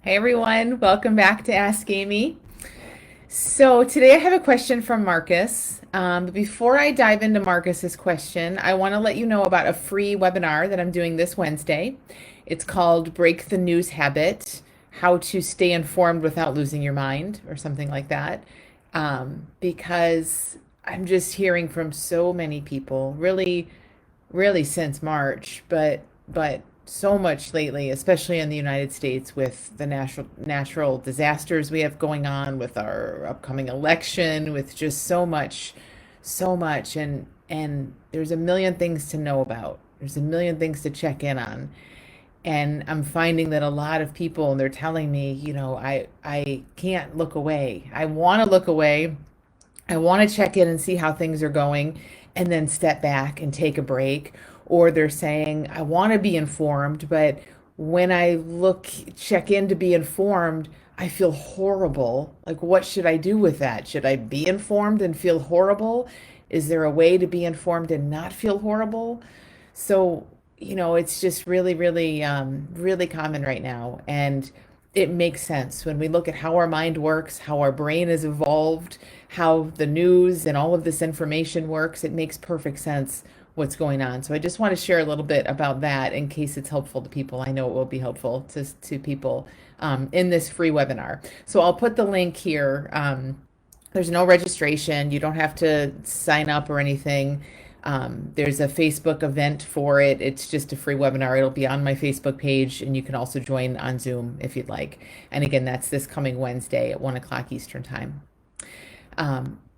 Hey everyone, welcome back to Ask Amy. So today I have a question from Marcus. But before I dive into Marcus's question, I want to let you know about a free webinar that I'm doing this Wednesday. It's called Break the News Habit: How to Stay Informed Without Losing Your Mind, or something like that. Because I'm just hearing from so many people, really since March, but so much lately, especially in the United States with the natural disasters we have going on, with our upcoming election, with just so much, and there's a million things to know about. There's a million things to check in on. And I'm finding that a lot of people, and they're telling me, I can't look away. I want to look away. I want to check in and see how things are going and then step back and take a break. Or they're saying, I want to be informed, but when I check in to be informed, I feel horrible. Like, what should I do with that? Should I be informed and feel horrible? Is there a way to be informed and not feel horrible? So, it's just really common right now. And it makes sense when we look at how our mind works, how our brain has evolved, how the news and all of this information works. It makes perfect sense what's going on. So I just want to share a little bit about that in case it's helpful to people. I know it will be helpful to people in this free webinar. So I'll put the link here. There's no registration. You don't have to sign up or anything. There's a Facebook event for it. It's just a free webinar. It'll be on my Facebook page, and you can also join on Zoom if you'd like. And again, that's this coming Wednesday at 1 o'clock Eastern Time.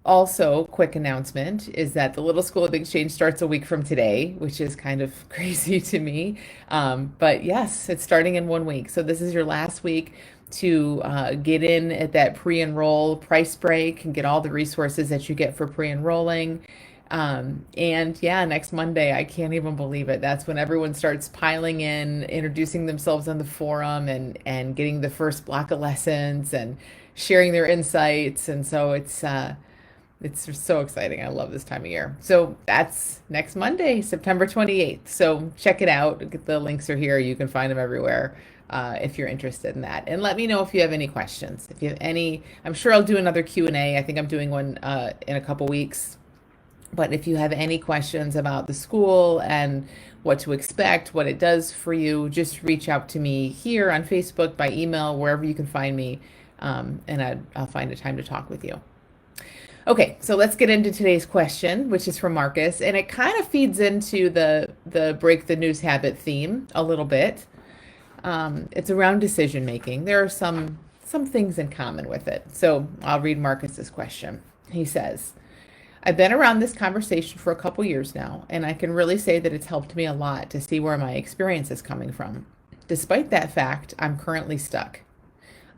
Also, quick announcement is that the Little School of Big Change starts a week from today, which is kind of crazy to me. But yes, it's starting in 1 week. So this is your last week to get in at that pre-enroll price break and get all the resources that you get for pre-enrolling. And yeah, next Monday, I can't even believe it. That's when everyone starts piling in, introducing themselves on the forum and getting the first block of lessons and sharing their insights. And so it's just so exciting. I love this time of year. So that's next Monday, September 28th. So check it out. The links are here. You can find them everywhere if you're interested in that. And let me know if you have any questions. If you have any, I'm sure I'll do another Q&A. I think I'm doing one in a couple weeks. But if you have any questions about the school and what to expect, what it does for you, just reach out to me here on Facebook, by email, wherever you can find me, and I'll find a time to talk with you. Okay, so let's get into today's question, which is from Marcus, and it kind of feeds into the break the news habit theme a little bit. It's around decision making. There are some things in common with it. So I'll read Marcus's question. He says, I've been around this conversation for a couple years now, and I can really say that it's helped me a lot to see where my experience is coming from. Despite that fact, I'm currently stuck.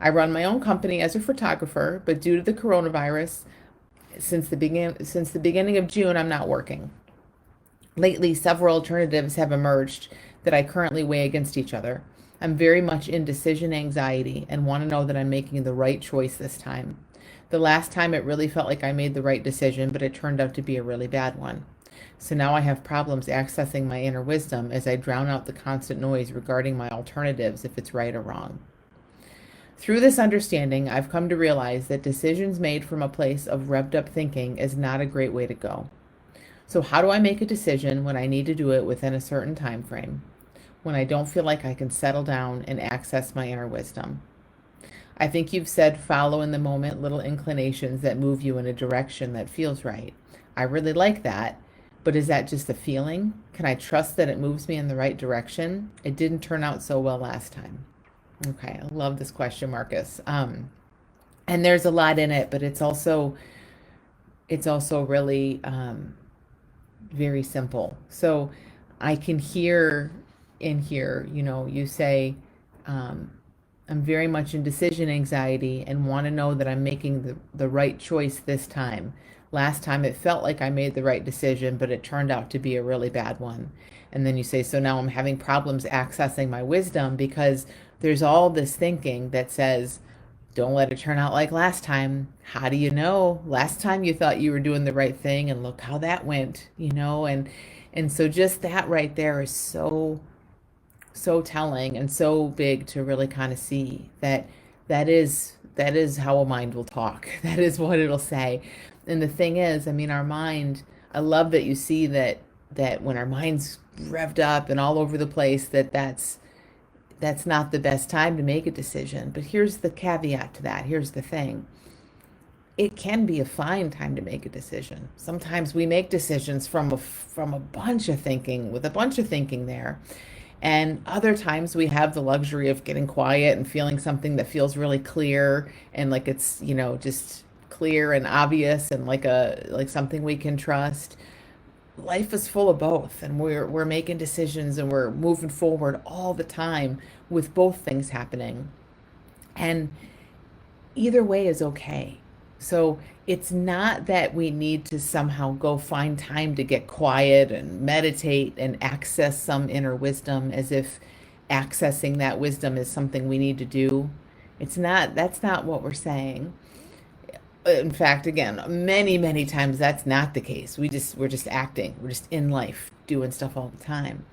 I run my own company as a photographer, but due to the coronavirus, since the beginning of June, I'm not working. Lately, several alternatives have emerged that I currently weigh against each other. I'm very much in decision anxiety and want to know that I'm making the right choice this time. The last time it really felt like I made the right decision, but it turned out to be a really bad one. So now I have problems accessing my inner wisdom as I drown out the constant noise regarding my alternatives, if it's right or wrong. Through this understanding, I've come to realize that decisions made from a place of revved up thinking is not a great way to go. So how do I make a decision when I need to do it within a certain time frame, when I don't feel like I can settle down and access my inner wisdom? I think you've said follow in the moment little inclinations that move you in a direction that feels right. I really like that, but is that just a feeling? Can I trust that it moves me in the right direction? It didn't turn out so well last time. Okay, I love this question, Marcus. And there's a lot in it, but it's also really very simple. So I can hear in here, you say, I'm very much in decision anxiety and want to know that I'm making the right choice this time. Last time it felt like I made the right decision, but it turned out to be a really bad one. And then you say, so now I'm having problems accessing my wisdom because there's all this thinking that says, don't let it turn out like last time. How do you know? Last time you thought you were doing the right thing and look how that went, and so just that right there is so so telling and so big to really kind of see that that is how a mind will talk. That is what it'll say. And the thing is, I mean, our mind, I love that you see that when our mind's revved up and all over the place, that's not the best time to make a decision. But here's the caveat to that. Here's the thing. It can be a fine time to make a decision. Sometimes we make decisions from a bunch of thinking, with a bunch of thinking there. And other times we have the luxury of getting quiet and feeling something that feels really clear and like it's, just clear and obvious and like something we can trust. Life is full of both, and we're making decisions and we're moving forward all the time with both things happening. And either way is okay. So it's not that we need to somehow go find time to get quiet and meditate and access some inner wisdom as if accessing that wisdom is something we need to do. It's not, that's not what we're saying. In fact, again, many, many times that's not the case. We're just acting. We're just in life doing stuff all the time.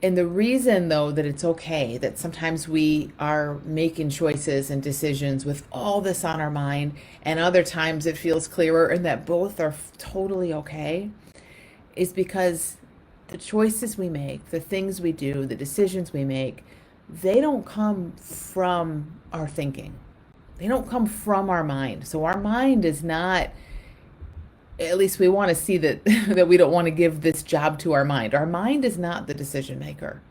And the reason, though, that it's okay that sometimes we are making choices and decisions with all this on our mind, and other times it feels clearer, and that both are totally okay, is because the choices we make, the things we do, the decisions we make, they don't come from our thinking. They don't come from our mind. So our mind is not, at least we want to see that that we don't want to give this job to our mind. Our mind is not the decision maker.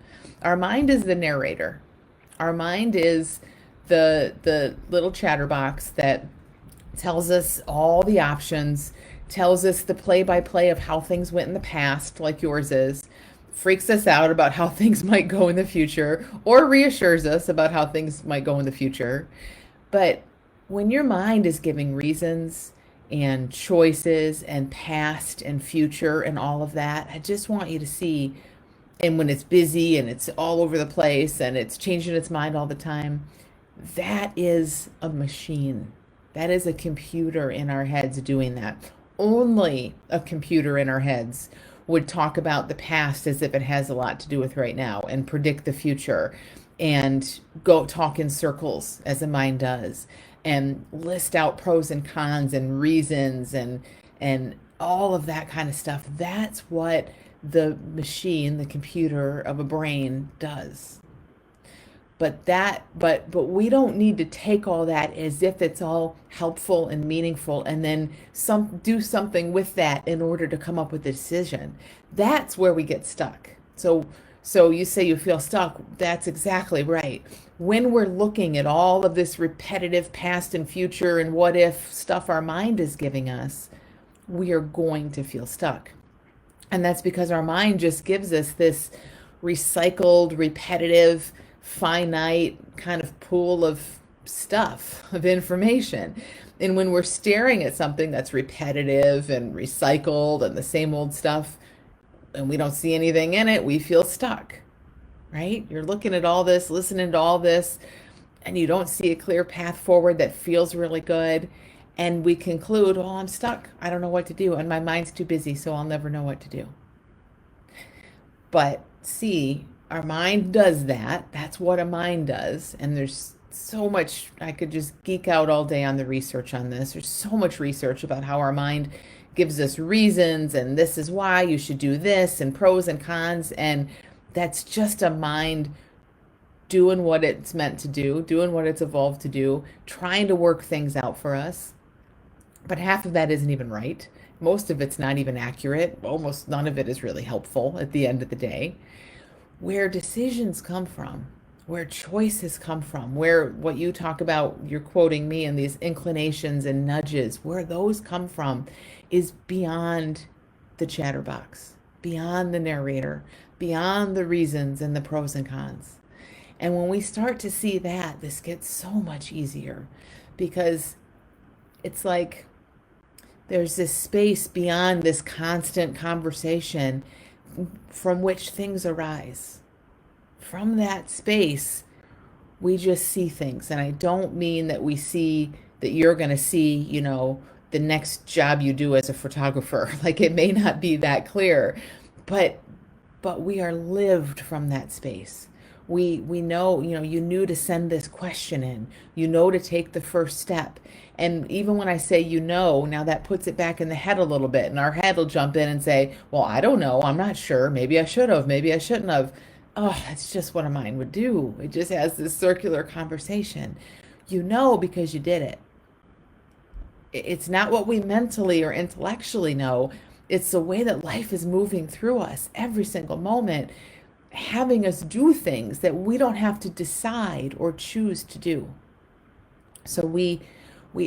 Our mind is the narrator. Our mind is the little chatterbox that tells us all the options, tells us the play by play of how things went in the past, like yours is, freaks us out about how things might go in the future, or reassures us about how things might go in the future. But when your mind is giving reasons and choices and past and future and all of that, I just want you to see, and when it's busy and it's all over the place and it's changing its mind all the time, that is a machine. That is a computer in our heads doing that. Only a computer in our heads would talk about the past as if it has a lot to do with right now and predict the future and go talk in circles as a mind does and list out pros and cons and reasons and all of that kind of stuff. That's what the machine, the computer of a brain does. But we don't need to take all that as if it's all helpful and meaningful and then do something with that in order to come up with a decision. That's where we get stuck. So you say you feel stuck. That's exactly right. When we're looking at all of this repetitive past and future and what if stuff our mind is giving us, we are going to feel stuck. And that's because our mind just gives us this recycled, repetitive, finite kind of pool of stuff, of information. And when we're staring at something that's repetitive and recycled and the same old stuff, and we don't see anything in it, we feel stuck, right? You're looking at all this, listening to all this, and you don't see a clear path forward that feels really good. And we conclude, well, I'm stuck. I don't know what to do. And my mind's too busy, so I'll never know what to do. But see, our mind does that. That's what a mind does. And there's so much, I could just geek out all day on the research on this. There's so much research about how our mind gives us reasons and this is why you should do this and pros and cons. And that's just a mind doing what it's meant to do, doing what it's evolved to do, trying to work things out for us. But half of that isn't even right. Most of it's not even accurate. Almost none of it is really helpful at the end of the day. Where decisions come from, where choices come from, where what you talk about, you're quoting me, and these inclinations and nudges, where those come from is beyond the chatterbox, beyond the narrator, beyond the reasons and the pros and cons. And when we start to see that, this gets so much easier because it's like there's this space beyond this constant conversation from which things arise. From that space, we just see things. And I don't mean that we see that you're going to see, the next job you do as a photographer. Like it may not be that clear, but but we are lived from that space. We know, you knew to send this question in, to take the first step. And even when I say, now that puts it back in the head a little bit, and our head will jump in and say, well, I don't know, I'm not sure, maybe I should have, maybe I shouldn't have. Oh, that's just what a mind would do. It just has this circular conversation. Because you did it. It's not what we mentally or intellectually know. It's the way that life is moving through us every single moment, having us do things that we don't have to decide or choose to do. So we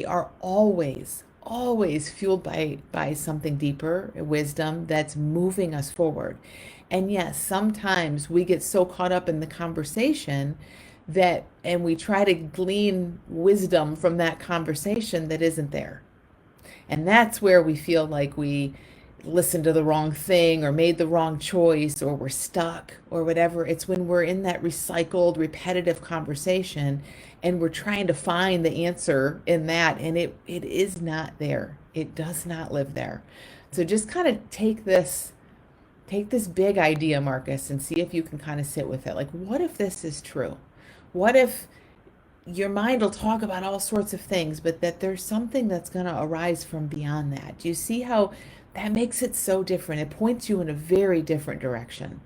are always fueled by something deeper, wisdom that's moving us forward. And yes, sometimes we get so caught up in the conversation and we try to glean wisdom from that conversation that isn't there. And that's where we feel like we listened to the wrong thing or made the wrong choice or we're stuck or whatever. It's when we're in that recycled, repetitive conversation and we're trying to find the answer in that, and it is not there. It does not live there. So just kind of take this big idea, Marcus, and see if you can kind of sit with it. Like, what if this is true? What if your mind will talk about all sorts of things, but that there's something that's going to arise from beyond that? Do you see how that makes it so different? It points you in a very different direction.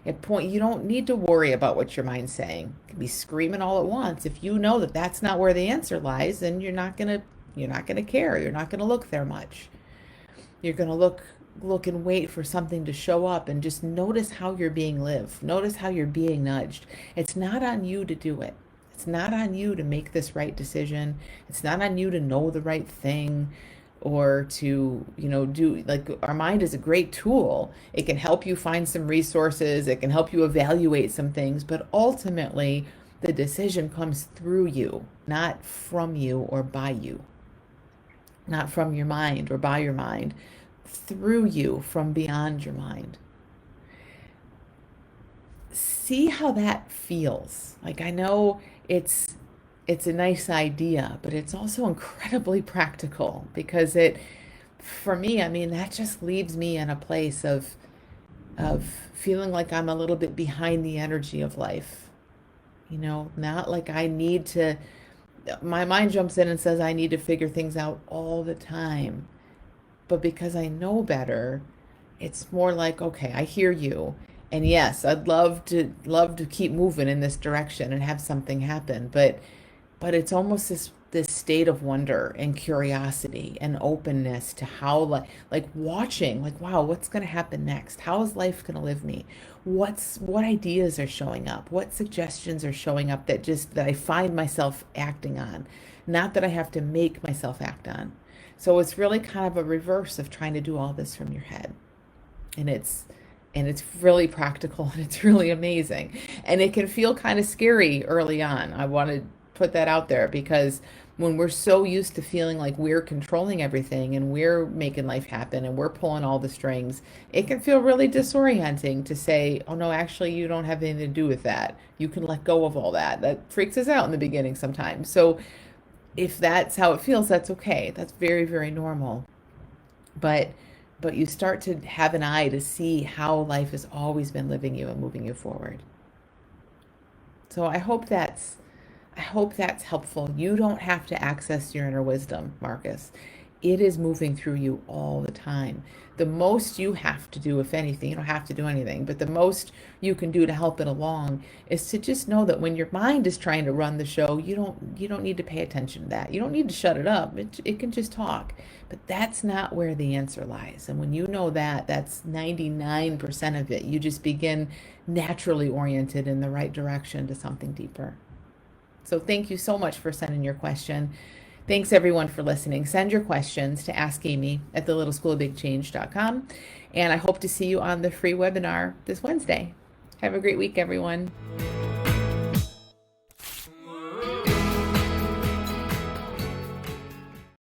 You don't need to worry about what your mind's saying. It can be screaming all at once. If you know that that's not where the answer lies, then you're not going to care. You're not going to look there much. You're going to look and wait for something to show up, and just notice how you're being lived. Notice how you're being nudged. It's not on you to do it. It's not on you to make this right decision. It's not on you to know the right thing or to, do, like, our mind is a great tool. It can help you find some resources. It can help you evaluate some things, but ultimately the decision comes through you, not from you or by you, not from your mind or by your mind, through you from beyond your mind. See how that feels. Like, I know it's a nice idea, but it's also incredibly practical because for me, I mean, that just leaves me in a place of feeling like I'm a little bit behind the energy of life. Not like I need to, my mind jumps in and says I need to figure things out all the time. But because I know better, it's more like, okay, I hear you. And yes, I'd love to keep moving in this direction and have something happen, but it's almost this state of wonder and curiosity and openness to how, like watching, like, wow, what's going to happen next? How is life going to live me? What ideas are showing up? What suggestions are showing up that I find myself acting on, not that I have to make myself act on. So it's really kind of a reverse of trying to do all this from your head. And it's really practical, and it's really amazing. And it can feel kind of scary early on. I want to put that out there because when we're so used to feeling like we're controlling everything and we're making life happen and we're pulling all the strings, it can feel really disorienting to say, oh no, actually you don't have anything to do with that. You can let go of all that. That freaks us out in the beginning sometimes. So if that's how it feels, that's okay. That's very, very normal. But you start to have an eye to see how life has always been living you and moving you forward. So I hope that's helpful. You don't have to access your inner wisdom, Marcus. It is moving through you all the time. The most you have to do, if anything, you don't have to do anything, but the most you can do to help it along is to just know that when your mind is trying to run the show, you don't need to pay attention to that. You don't need to shut it up. It can just talk. But that's not where the answer lies. And when you know that, that's 99% of it. You just begin naturally oriented in the right direction to something deeper. So thank you so much for sending your question. Thanks everyone for listening. Send your questions to AskAmy at thelittleschoolofbigchange.com. And I hope to see you on the free webinar this Wednesday. Have a great week, everyone.